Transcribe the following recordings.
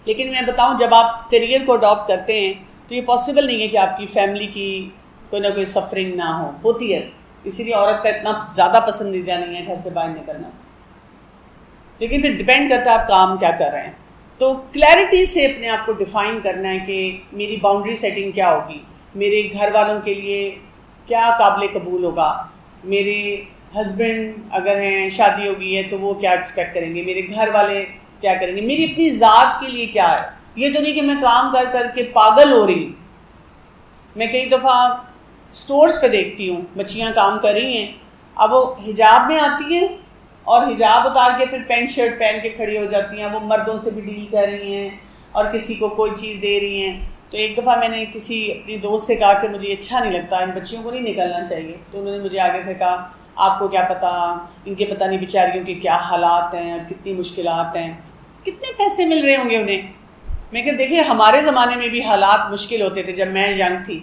لیکن میں بتاؤں جب آپ کیریئر کو اڈاپٹ کرتے ہیں تو یہ پاسبل نہیں ہے کہ آپ کی فیملی کی کوئی نہ کوئی سفرنگ نہ ہوتی ہے، اسی لیے عورت کا اتنا زیادہ پسندیدہ نہیں ہے گھر سے باہر نکلنا، لیکن پھر ڈپینڈ کرتا ہے آپ کام کیا کر رہے ہیں. تو کلیئرٹی سے اپنے آپ کو ڈیفائن کرنا ہے کہ میری باؤنڈری سیٹنگ کیا ہوگی، میرے گھر والوں کے لیے کیا قابل قبول ہوگا، میرے ہسبینڈ اگر ہیں شادی ہوگی ہے تو وہ کیا ایکسپیکٹ کریں گے، میرے گھر والے کیا کریں گے، میری اپنی ذات کے لیے کیا ہے. یہ تو نہیں کہ میں کام کر کر کے پاگل ہو رہی ہوں. میں کئی دفعہ سٹورز پہ دیکھتی ہوں بچیاں کام کر رہی ہیں، اب وہ حجاب میں آتی ہیں اور حجاب اتار کے پھر پینٹ شرٹ پہن کے کھڑی ہو جاتی ہیں، وہ مردوں سے بھی ڈیل کر رہی ہیں اور کسی کو کوئی چیز دے رہی ہیں. تو ایک دفعہ میں نے کسی اپنی دوست سے کہا کہ مجھے اچھا نہیں لگتا، ان بچیوں کو نہیں نکلنا چاہیے. تو انہوں نے مجھے آگے سے کہا آپ کو کیا پتہ ان کے پتہ نہیں بیچاریوں کے کیا حالات ہیں اور کتنی مشکلات ہیں، کتنے پیسے مل رہے ہوں گے انہیں. میں کہ دیکھیں ہمارے زمانے میں بھی حالات مشکل ہوتے تھے جب میں ینگ تھی،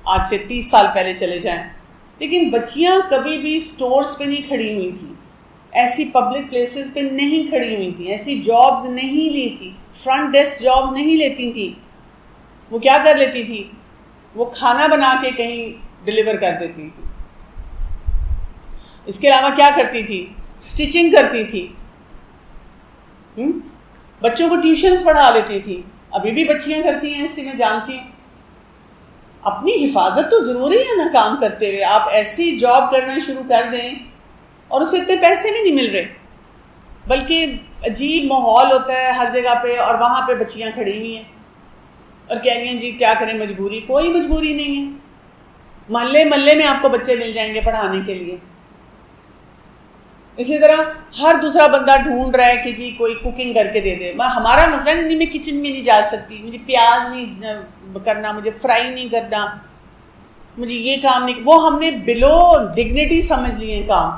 آج سے 30 سال پہلے چلے جائیں، لیکن بچیاں کبھی بھی سٹورز پہ نہیں کھڑی ہوئی تھیں، ایسی پبلک پلیسز پہ نہیں کھڑی ہوئی تھیں، ایسی جابز نہیں لی تھی، فرنٹ ڈیسک جاب نہیں لیتی تھیں. وہ کیا کر لیتی تھی، وہ کھانا بنا کے کہیں ڈلیور کر دیتی تھی. اس کے علاوہ کیا کرتی تھی، سٹیچنگ کرتی تھی، بچوں کو ٹیوشنز پڑھا لیتی تھی. ابھی بھی بچیاں کرتی ہیں، اسی میں جانتی ہوں. اپنی حفاظت تو ضروری ہے نا کام کرتے ہوئے. آپ ایسی جاب کرنا شروع کر دیں اور اسے اتنے پیسے بھی نہیں مل رہے، بلکہ عجیب ماحول ہوتا ہے ہر جگہ پہ، اور وہاں پہ بچیاں کھڑی ہوئی ہیں اور کہہ رہی ہیں جی کیا کریں مجبوری. کوئی مجبوری نہیں ہے، محلے محلے میں آپ کو بچے مل جائیں گے پڑھانے کے لیے. اسی طرح ہر دوسرا بندہ ڈھونڈ رہا ہے کہ جی کوئی کوکنگ کر کے دے دے. ہمارا مسئلہ نہیں میں کچن میں نہیں جا سکتی، مجھے پیاز نہیں کرنا، مجھے فرائی نہیں کرنا، مجھے یہ کام نہیں، وہ ہم نے بلو ڈگنیٹی سمجھ لی ہے کام.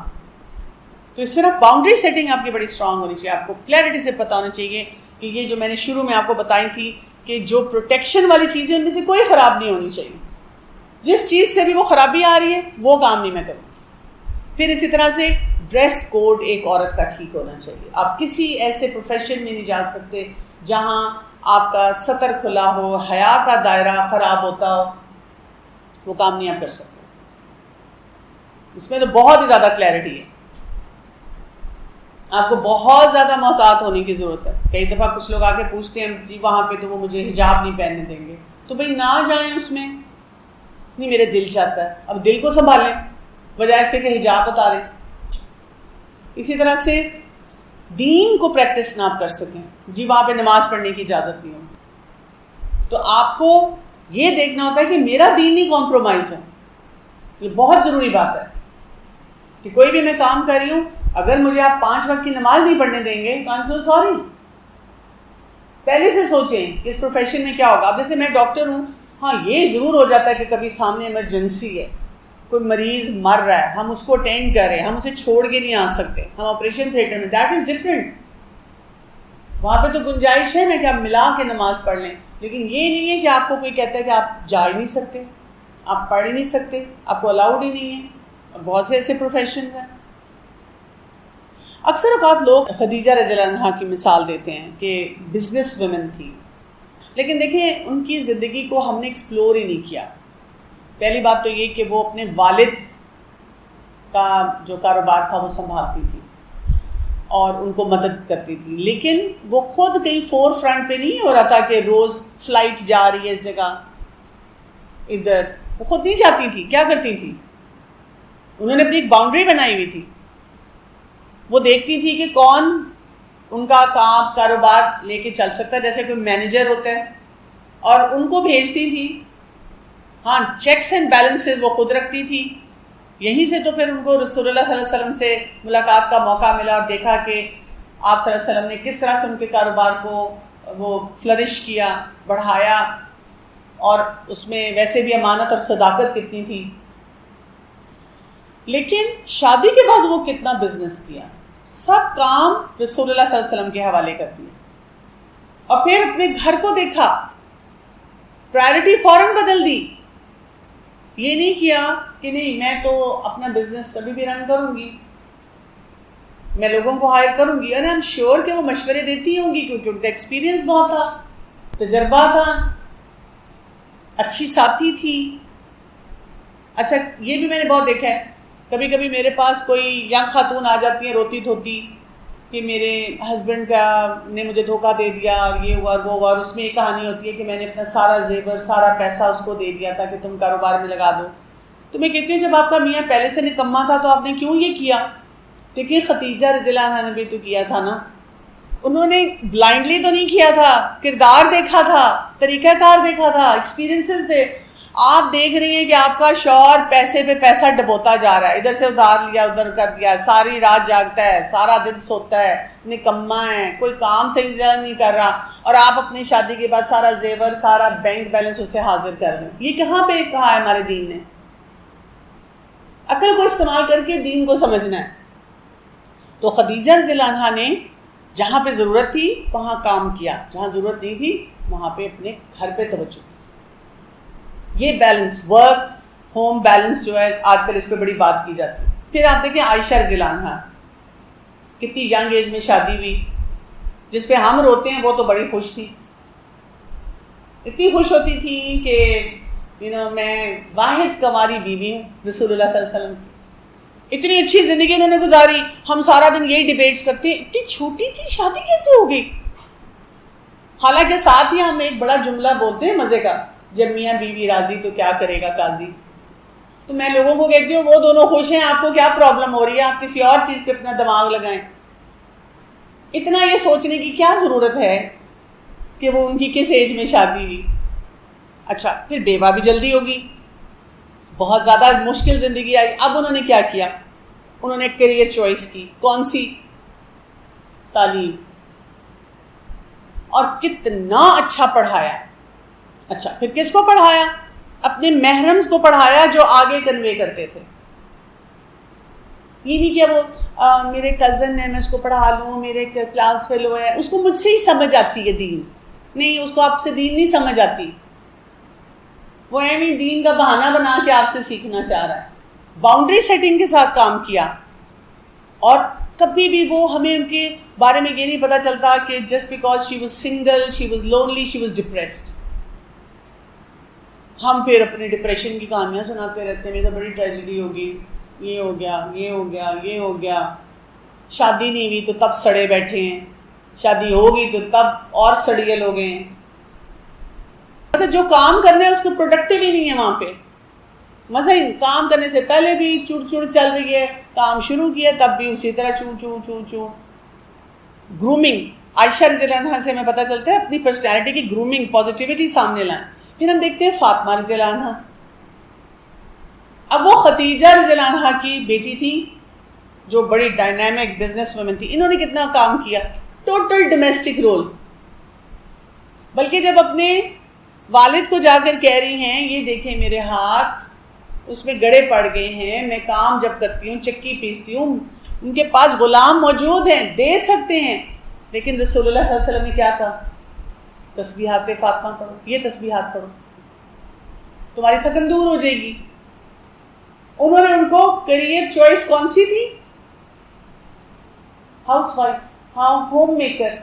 تو اس طرح باؤنڈری سیٹنگ آپ کی بڑی اسٹرانگ ہونی چاہیے. آپ کو کلیئرٹی سے پتہ ہونا چاہیے کہ یہ جو میں نے شروع میں آپ کو بتائی تھی کہ جو پروٹیکشن والی چیزیں ان میں سے کوئی خراب نہیں ہونی چاہیے. جس چیز سے بھی وہ خرابی آ رہی ہے وہ کام نہیں میں کروں. پھر اسی طرح سے ڈریس کوڈ ایک عورت کا ٹھیک ہونا چاہیے. آپ کسی ایسے پروفیشن میں نہیں جا سکتے جہاں آپ کا سطر کھلا ہو، حیا کا دائرہ خراب ہوتا ہو، وہ کام نہیں آپ کر سکتے. اس میں تو بہت ہی زیادہ کلیئرٹی ہے، آپ کو بہت زیادہ محتاط ہونے کی ضرورت ہے. کئی دفعہ کچھ لوگ آ کے پوچھتے ہیں جی وہاں پہ تو وہ مجھے حجاب نہیں پہننے دیں گے، تو بھائی نہ جائیں اس میں. نہیں میرے دل چاہتا ہے، اب دل کو سنبھالیں بجائے اس کے کہ حجاب اتاریں. اسی طرح سے دین کو پریکٹس نہ آپ کر سکیں، جی وہاں پہ نماز پڑھنے کی اجازت نہیں ہوگی، تو آپ کو یہ دیکھنا ہوتا ہے کہ میرا دین نہیں کمپرومائز ہو. یہ بہت ضروری بات ہے کہ کوئی بھی میں کام کر رہی ہوں، اگر مجھے آپ 5 وقت کی نماز نہیں پڑھنے دیں گے تو I'm so sorry. پہلے سے سوچیں کہ اس پروفیشن میں کیا ہوگا. اب جیسے میں ڈاکٹر ہوں، ہاں یہ ضرور ہو جاتا ہے کہ کبھی سامنے ایمرجنسی ہے، کوئی مریض مر رہا ہے، ہم اس کو اٹینڈ کر رہے ہیں، ہم اسے چھوڑ کے نہیں آ سکتے، ہم آپریشن تھیٹر میں، دیٹ از ڈفرینٹ. وہاں پہ تو گنجائش ہے نا کہ آپ ملا کے نماز پڑھ لیں، لیکن یہ نہیں ہے کہ آپ کو کوئی کہتا ہے کہ آپ جا ہی نہیں سکتے، آپ پڑھ ہی نہیں سکتے، آپ کو الاؤڈ ہی نہیں ہے. بہت سے ایسے پروفیشنز ہیں. اکثر اوقات لوگ خدیجہ رضی اللہ عنہا کی مثال دیتے ہیں کہ بزنس ویمن تھی، لیکن دیکھیں ان کی زندگی کو ہم نے ایکسپلور ہی نہیں کیا. پہلی بات تو یہ کہ وہ اپنے والد کا جو کاروبار تھا وہ سنبھالتی تھی اور ان کو مدد کرتی تھی، لیکن وہ خود کہیں فور فرنٹ پہ نہیں ہو رہا تھا کہ روز فلائٹ جا رہی ہے اس جگہ ادھر، وہ خود نہیں جاتی تھی. کیا کرتی تھی؟ انہوں نے اپنی ایک باؤنڈری بنائی ہوئی تھی. وہ دیکھتی تھی کہ کون ان کا کام کاروبار لے کے چل سکتا ہے، جیسے کوئی مینیجر ہوتا ہے، اور ان کو بھیجتی تھی. ہاں چیکس اینڈ بیلنسز وہ خود رکھتی تھی. یہیں سے تو پھر ان کو رسول اللہ صلی اللہ علیہ وسلم سے ملاقات کا موقع ملا اور دیکھا کہ آپ صلی اللہ علیہ وسلم نے کس طرح سے ان کے کاروبار کو وہ فلرش کیا، بڑھایا، اور اس میں ویسے بھی امانت اور صداقت کتنی تھی. لیکن شادی کے بعد وہ کتنا بزنس کیا، سب کام رسول اللہ صلی اللہ علیہ وسلم کے حوالے کر دیا، اور پھر اپنے گھر کو دیکھا، پرائرٹی فوراً بدل دی. یہ نہیں کیا کہ نہیں میں تو اپنا بزنس ابھی بھی رن کروں گی، میں لوگوں کو ہائر کروں گی، اور آئی ایم شیور کہ وہ مشورے دیتی ہوں گی کیونکہ ان کا ایکسپیرینس بہت تھا، تجربہ تھا، اچھی ساتھی تھی. اچھا یہ بھی میں نے بہت دیکھا ہے، کبھی کبھی میرے پاس کوئی ینگ خاتون آ جاتی ہیں روتی دھوتی کہ میرے ہسبینڈ کا نے مجھے دھوکہ دے دیا اور یہ ہوا اور وہ ہوا، اور اس میں یہ کہانی ہوتی ہے کہ میں نے اپنا سارا زیور سارا پیسہ اس کو دے دیا تھا کہ تم کاروبار میں لگا دو. تو میں کہتی ہوں جب آپ کا میاں پہلے سے نکما تھا تو آپ نے کیوں یہ کیا؟ دیکھیے خدیجہ رضی اللہ عنہا نے بھی تو کیا تھا نا، انہوں نے بلائنڈلی تو نہیں کیا تھا، کردار دیکھا تھا، طریقہ کار دیکھا تھا، ایکسپیرینسز تھے. آپ دیکھ رہی ہیں کہ آپ کا شوہر پیسے پہ پیسہ ڈبوتا جا رہا ہے، ادھر سے ادھار لیا ادھر کر دیا، ساری رات جاگتا ہے، سارا دن سوتا ہے، نکما ہے، کوئی کام صحیح طرح نہیں کر رہا، اور آپ اپنی شادی کے بعد سارا زیور سارا بینک بیلنس اسے حاضر کر دیں. یہ کہاں پہ کہا ہے ہمارے دین نے؟ عقل کو استعمال کر کے دین کو سمجھنا ہے. تو خدیجہ رضی اللہ عنہا نے جہاں پہ ضرورت تھی وہاں کام کیا، جہاں ضرورت نہیں تھی وہاں پہ اپنے گھر پہ توجہ دی. یہ بیلنس، ورک ہوم بیلنس جو ہے آج کل اس پہ بڑی بات کی جاتی ہے. پھر آپ دیکھیں عائشہ رضی اللہ عنہا کتنی ینگ ایج میں شادی ہوئی، جس پہ ہم روتے ہیں وہ تو بڑی خوش تھی، اتنی خوش ہوتی تھی کہ میں واحد کنواری بیوی ہوں رسول اللہ صلی اللہ علیہ وسلم کی. اتنی اچھی زندگی انہوں نے گزاری، ہم سارا دن یہی ڈیبیٹس کرتے ہیں اتنی چھوٹی تھی شادی کیسے ہو گئی. حالانکہ ساتھ ہی ہم ایک بڑا جملہ بولتے ہیں مزے کا، جب میاں بیوی راضی تو کیا کرے گا قاضی. تو میں لوگوں کو کہتی ہوں وہ دونوں خوش ہیں، آپ کو کیا پرابلم ہو رہی ہے؟ آپ کسی اور چیز پہ اپنا دماغ لگائیں. اتنا یہ سوچنے کی کیا ضرورت ہے کہ وہ ان کی کس ایج میں شادی ہوئی. اچھا پھر بیوہ بھی جلدی ہوگی، بہت زیادہ مشکل زندگی آئی. اب انہوں نے کیا کیا؟ انہوں نے کیریئر چوائس کی. کون سی؟ تعلیم. اور کتنا اچھا پڑھایا. اچھا پھر کس کو پڑھایا؟ اپنے محرمز کو پڑھایا جو آگے کنوے کرتے تھے. یہ نہیں کہ وہ میرے کزن ہے میں اس کو پڑھا لوں، میرے کلاس فیلو ہے، اس کو مجھ سے ہی سمجھ آتی ہے دین. نہیں، اس کو آپ سے دین نہیں سمجھ آتی، وہ ایویں دین کا بہانہ بنا کے آپ سے سیکھنا چاہ رہا ہے. باؤنڈری سیٹنگ کے ساتھ کام کیا. اور کبھی بھی وہ ہمیں ان کے بارے میں یہ نہیں پتا چلتا کہ just because she was single she was lonely she was depressed. ہم پھر اپنے ڈپریشن کی کہانیاں سناتے رہتے ہیں، میری تو بڑی ٹریجڈی ہوگی، یہ ہو گیا یہ ہو گیا یہ ہو گیا. شادی نہیں ہوئی تو تب سڑے بیٹھے ہیں، شادی ہو گئی تو تب اور سڑیل ہو گئے ہیں. جو کام کرنا ہے اس کو پروڈکٹیو ہی نہیں ہے وہاں پہ. مثلا کام کرنے سے پہلے بھی چڑ چڑ چل رہی ہے، کام شروع کیا تب بھی اسی طرح چوں چوں چوں چوں. گرومنگ. عائشہ رضی اللہ عنہا سے ہمیں پتہ چلتا ہے اپنی پرسنالٹی کی گرومنگ، پازیٹیوٹی سامنے لائیں. پھر ہم دیکھتے ہیں فاطمہ رضی اللہ عنہا. اب وہ خدیجہ رضی اللہ عنہا کی بیٹی تھی جو بڑی ڈائنامک بزنس وومن تھی. انہوں نے کتنا کام کیا، ٹوٹل ڈومیسٹک رول. بلکہ جب اپنے والد کو جا کر کہہ رہی ہیں یہ دیکھیں میرے ہاتھ اس میں گڑے پڑ گئے ہیں، میں کام جب کرتی ہوں چکی پیستی ہوں، ان کے پاس غلام موجود ہیں دے سکتے ہیں. لیکن رسول اللہ صلی اللہ علیہ وسلم نے کیا کہا؟ تسبیحات فاطمہ پڑھو، یہ تسبیحات پڑھو تمہاری تھکن دور ہو جائے گی. انہوں نے ان کو کیریئر چوائس کون سی تھی؟ House wife, home maker.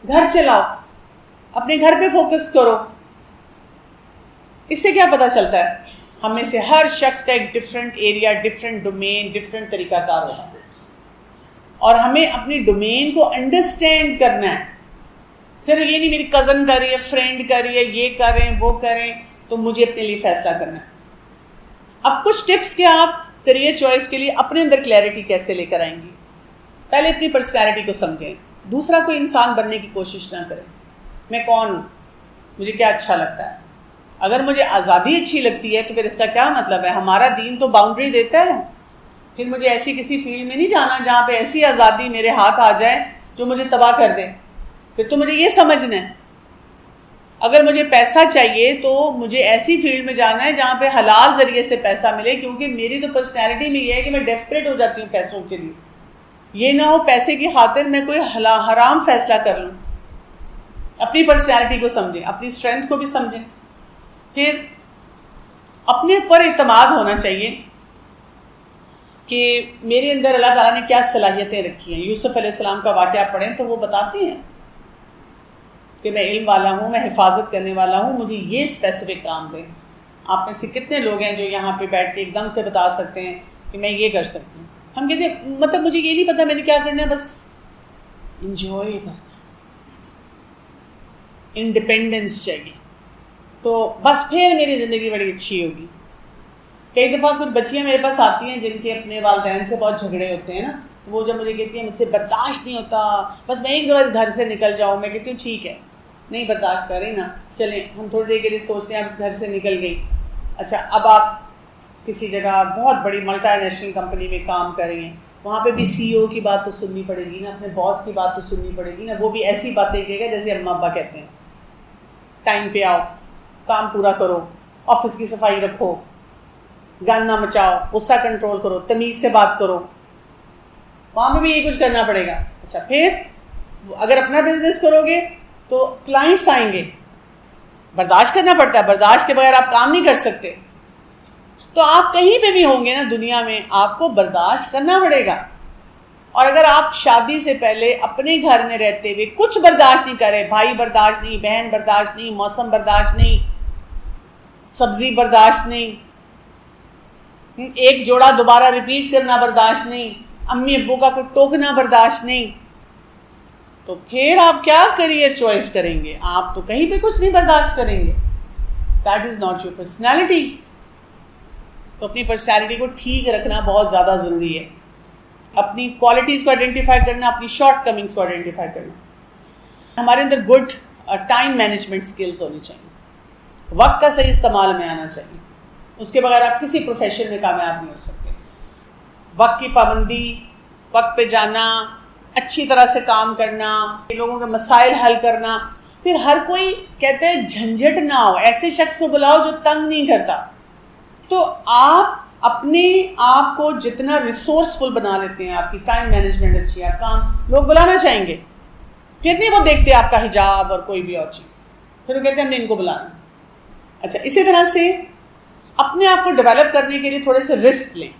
گھر چلاؤ، اپنے گھر پہ فوکس کرو. اس سے کیا پتہ چلتا ہے؟ ہم میں سے ہر شخص کا ایک different area, different domain, different طریقہ کار ہوتا ہے، اور ہمیں اپنی ڈومین کو انڈرسٹینڈ کرنا ہے. صرف یہ نہیں میری کزن کر رہی ہے، فرینڈ کر رہی ہے، یہ کریں وہ کریں تو مجھے اپنے لیے فیصلہ کرنا ہے. اب کچھ ٹپس کہ آپ کیریئر چوائس کے لیے اپنے اندر کلیئرٹی کیسے لے کر آئیں گی. پہلے اپنی پرسنالٹی کو سمجھیں. دوسرا، کوئی انسان بننے کی کوشش نہ کریں. میں کون ہوں، مجھے کیا اچھا لگتا ہے. اگر مجھے آزادی اچھی لگتی ہے تو پھر اس کا کیا مطلب ہے؟ ہمارا دین تو باؤنڈری دیتا ہے. پھر مجھے ایسی کسی فیلڈ میں نہیں جانا جہاں پہ ایسی آزادی میرے ہاتھ آ جائے جو مجھے تباہ کر دے. پھر تو مجھے یہ سمجھنا ہے اگر مجھے پیسہ چاہیے تو مجھے ایسی فیلڈ میں جانا ہے جہاں پہ حلال ذریعے سے پیسہ ملے. کیونکہ میری تو پرسنالٹی میں یہ ہے کہ میں ڈیسپریٹ ہو جاتی ہوں پیسوں کے لیے. یہ نہ ہو پیسے کی خاطر میں کوئی حرام فیصلہ کر لوں. اپنی پرسنالٹی کو سمجھیں، اپنی اسٹرینتھ کو بھی سمجھیں. پھر اپنے اوپر اعتماد ہونا چاہیے کہ میرے اندر اللہ تعالیٰ نے کیا صلاحیتیں رکھی ہیں. یوسف علیہ السلام کا واقعہ پڑھیں تو وہ بتاتے ہیں کہ میں علم والا ہوں، میں حفاظت کرنے والا ہوں، مجھے یہ اسپیسیفک کام دیں. آپ میں سے کتنے لوگ ہیں جو یہاں پہ بیٹھ کے ایک دم سے بتا سکتے ہیں کہ میں یہ کر سکتی ہوں؟ ہم کہتے ہیں مطلب مجھے یہ نہیں پتا میں نے کیا کرنا ہے، بس انجوائے کرنا، انڈیپینڈنس چاہیے، تو بس پھر میری زندگی بڑی اچھی ہوگی. کئی دفعہ کچھ بچیاں میرے پاس آتی ہیں جن کے اپنے والدین سے بہت جھگڑے ہوتے ہیں نا، وہ جب مجھے کہتی ہیں مجھ سے برداشت نہیں ہوتا، بس میں ایک دفعہ اس گھر سے نکل جاؤں. میں کہتی ہوں ٹھیک ہے، نہیں برداشت کریں نا، چلیں ہم تھوڑی دیر کے لیے سوچتے ہیں آپ اس گھر سے نکل گئی. اچھا اب آپ کسی جگہ بہت بڑی ملٹی نیشنل کمپنی میں کام کر رہی ہیں، وہاں پہ بھی سی او کی بات تو سننی پڑے گی نا، اپنے باس کی بات تو سننی پڑے گی نا. وہ بھی ایسی باتیں کہے گا جیسے اماں ابا کہتے ہیں، ٹائم پہ آؤ، کام پورا کرو، آفس کی صفائی رکھو، گن نہ مچاؤ، غصہ کنٹرول کرو، تمیز سے بات کرو. وہاں پہ بھی یہ کچھ کرنا پڑے گا. اچھا پھر اگر اپنا بزنس کرو گے تو کلائنٹس آئیں گے، برداشت کرنا پڑتا ہے، برداشت کے بغیر آپ کام نہیں کر سکتے. تو آپ کہیں پہ بھی ہوں گے نا دنیا میں، آپ کو برداشت کرنا پڑے گا. اور اگر آپ شادی سے پہلے اپنے گھر میں رہتے ہوئے کچھ برداشت نہیں کرے، بھائی برداشت نہیں، بہن برداشت نہیں، موسم برداشت نہیں، سبزی برداشت نہیں، ایک جوڑا دوبارہ ریپیٹ کرنا برداشت نہیں، امی ابو کا کوئی ٹوکنا برداشت نہیں، تو پھر آپ کیا کریئر چوائس کریں گے؟ آپ تو کہیں پہ کچھ نہیں برداشت کریں گے. That is not your personality. تو اپنی پرسنالٹی کو ٹھیک رکھنا بہت زیادہ ضروری ہے. اپنی کوالٹیز کو آئیڈینٹیفائی کرنا، اپنی شارٹ کمنگس کو آئیڈینٹیفائی کرنا. ہمارے another good time management skills ہونی چاہیے، وقت کا صحیح استعمال میں آنا چاہیے. اس کے بغیر آپ کسی پروفیشن میں کامیاب نہیں ہو سکتے. وقت کی پابندی، وقت پہ جانا، اچھی طرح سے کام کرنا، لوگوں کے مسائل حل کرنا. پھر ہر کوئی کہتے ہیں جھنجھٹ نہ ہو، ایسے شخص کو بلاؤ جو تنگ نہیں کرتا. تو آپ اپنے آپ کو جتنا ریسورسفل بنا لیتے ہیں، آپ کی ٹائم مینجمنٹ اچھی ہے، آپ کام لوگ بلانا چاہیں گے. پھر نہیں وہ دیکھتے آپ کا حجاب اور کوئی بھی اور چیز، پھر وہ کہتے ہیں ہم نے ان کو بلانا. اچھا اسی طرح سے اپنے آپ کو ڈیولپ کرنے کے لیے تھوڑے سے رسک لیں.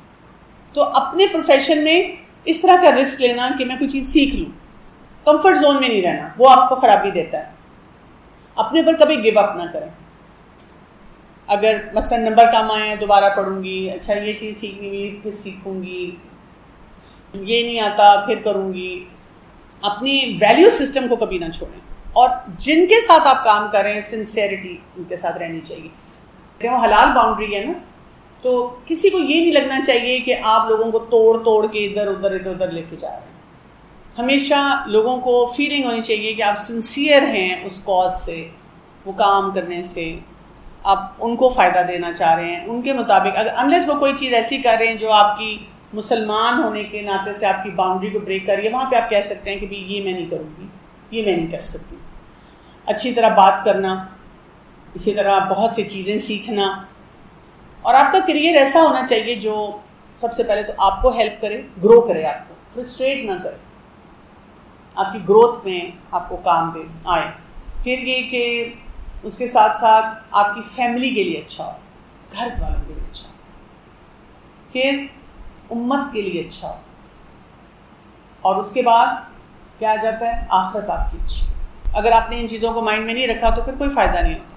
تو اپنے پروفیشن میں اس طرح کا رسک لینا کہ میں کوئی چیز سیکھ لوں، کمفرٹ زون میں نہیں رہنا، وہ آپ کو خرابی دیتا ہے. اپنے پر کبھی گیو اپ نہ کریں. اگر مثلا نمبر کم آئے ہیں دوبارہ پڑھوں گی، اچھا یہ چیز ٹھیک نہیں ہوئی پھر سیکھوں گی، یہ نہیں آتا پھر کروں گی. اپنی ویلیو سسٹم کو کبھی نہ چھوڑیں. اور جن کے ساتھ آپ کام کر رہے ہیں سنسیئرٹی ان کے ساتھ رہنی چاہیے. وہ حلال باؤنڈری ہے نا، تو کسی کو یہ نہیں لگنا چاہیے کہ آپ لوگوں کو توڑ کے ادھر ادھر لے کے جا رہے ہیں. ہمیشہ لوگوں کو فیلنگ ہونی چاہیے کہ آپ سنسیئر ہیں اس کاز سے، وہ کام کرنے سے، آپ ان کو فائدہ دینا چاہ رہے ہیں ان کے مطابق. اگر انلیس وہ کوئی چیز ایسی کر رہے ہیں جو آپ کی مسلمان ہونے کے ناطے سے آپ کی باؤنڈری کو بریک کر رہی ہے، وہاں پہ آپ کہہ سکتے ہیں کہ بھائی یہ میں نہیں کروں گی، یہ میں نہیں کر سکتی. اچھی طرح بات کرنا، اسی طرح بہت سی چیزیں سیکھنا. اور آپ کا کریئر ایسا ہونا چاہیے جو سب سے پہلے تو آپ کو ہیلپ کرے، گرو کرے، آپ کو فرسٹریٹ نہ کرے، آپ کی گروتھ میں آپ کو کام دے آئے. پھر یہ کہ اس کے ساتھ ساتھ آپ کی فیملی کے لیے اچھا ہو، گھر والوں کے لیے اچھا ہو، پھر امت کے لیے اچھا ہو، اور اس کے بعد کیا آ جاتا ہے؟ آخرت آپ کی اچھی. اگر آپ نے ان چیزوں کو مائنڈ میں نہیں رکھا تو پھر کوئی فائدہ نہیں ہوتا.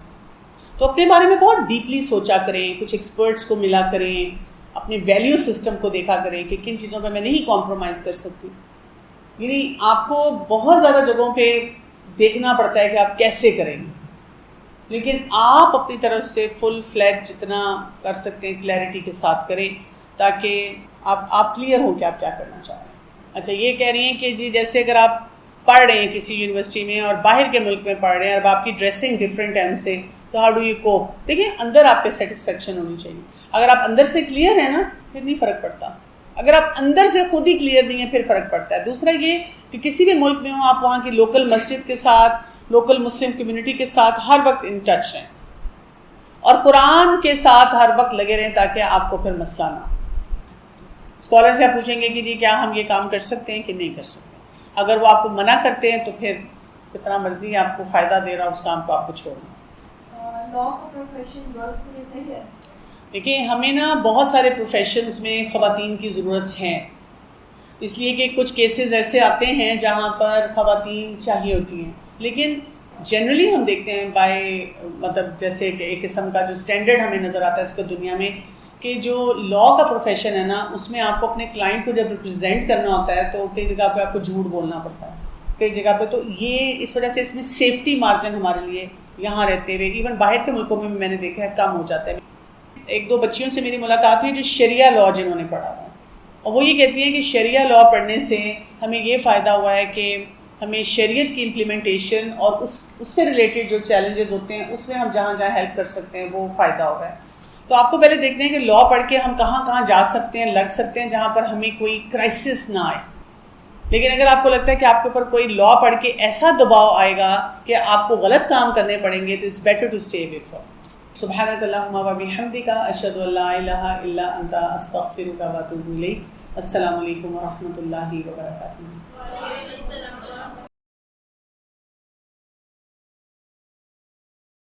تو اپنے بارے میں بہت ڈیپلی سوچا کریں، کچھ ایکسپرٹس کو ملا کریں، اپنے ویلیو سسٹم کو دیکھا کریں کہ کن چیزوں پہ میں نہیں کمپرومائز کر سکتی. یعنی آپ کو بہت زیادہ جگہوں پہ دیکھنا پڑتا ہے کہ آپ کیسے کریں گے، لیکن آپ اپنی طرف سے فل فلیج جتنا کر سکتے ہیں کلیئرٹی کے ساتھ کریں تاکہ آپ کلیئر ہوں کہ آپ کیا کرنا چاہ رہے ہیں. اچھا یہ کہہ رہی ہیں کہ جی جیسے اگر آپ پڑھ رہے ہیں کسی یونیورسٹی میں اور باہر کے ملک میں پڑھ رہے ہیں اور آپ کی ڈریسنگ ڈفرینٹ ہے ان سے، تو ہاؤ ڈو یو کوپ؟ دیکھیں اندر آپ پہ سیٹسفیکشن ہونی چاہیے. اگر آپ اندر سے کلیئر ہیں نا پھر نہیں فرق پڑتا. اگر آپ اندر سے خود ہی کلیئر نہیں ہیں پھر فرق پڑتا ہے. دوسرا یہ کہ کسی بھی ملک میں ہوں آپ وہاں کی لوکل مسجد کے ساتھ، لوکل مسلم کمیونٹی کے ساتھ ہر وقت ان ٹچ رہیں اور قرآن کے ساتھ ہر وقت لگے رہیں تاکہ آپ کو پھر مسئلہ نہ ہو. اسکالر سے آپ پوچھیں گے کہ جی کیا ہم یہ کام کر سکتے ہیں کہ نہیں کر سکتے. اگر وہ آپ کو منع کرتے ہیں تو پھر کتنا مرضی آپ کو فائدہ دے رہا اس کام کو آپ کو چھوڑنا. لا کا پروفیشن گرلز کے لیے صحیح ہے؟ دیکھیں ہمیں نا بہت سارے پروفیشنز میں خواتین کی ضرورت ہے، اس لیے کہ کچھ کیسز ایسے آتے ہیں جہاں پر خواتین چاہیے ہوتی ہیں، لیکن جنرلی ہم دیکھتے ہیں مطلب جیسے کہ ایک قسم کا جو اسٹینڈرڈ ہمیں نظر آتا ہے اس کو دنیا میں، کہ جو لا کا پروفیشن ہے نا اس میں آپ کو اپنے کلائنٹ کو جب ریپرزینٹ کرنا ہوتا ہے تو کئی جگہ پہ آپ کو جھوٹ بولنا پڑتا ہے، کئی جگہ پہ، تو یہ اس وجہ سے اس میں سیفٹی مارجن ہمارے لیے یہاں رہتے ہوئے ایون باہر کے ملکوں میں نے دیکھا ہے کم ہو جاتا ہے۔ ایک دو بچیوں سے میری ملاقات ہوئی جو شریعہ لا جنہوں نے پڑھا ہوا ہے، اور وہ یہ کہتی ہیں کہ شریعہ لا پڑھنے سے ہمیں یہ فائدہ ہوا ہے کہ ہمیں شریعت کی امپلیمنٹیشن اور اس سے ریلیٹڈ جو چیلنجز ہوتے ہیں اس میں ہم جہاں جہاں ہیلپ کر سکتے ہیں وہ فائدہ ہو رہا ہے۔ تو آپ کو پہلے دیکھتے ہیں کہ لا پڑھ کے ہم کہاں کہاں جا سکتے ہیں، لگ سکتے ہیں جہاں پر ہمیں کوئی کرائسس نہ آئے، لیکن اگر آپ کو لگتا ہے کہ آپ کے اوپر کوئی لا پڑھ کے ایسا دباؤ آئے گا کہ آپ کو غلط کام کرنے پڑیں گے تو it's better to stay away from. سبحانک اللہم و بحمدک، اشہد ان لا الہ الا انت، استغفرک و اتوب الیک۔ السلام علیکم و رحمۃ اللہ وبرکاتہ۔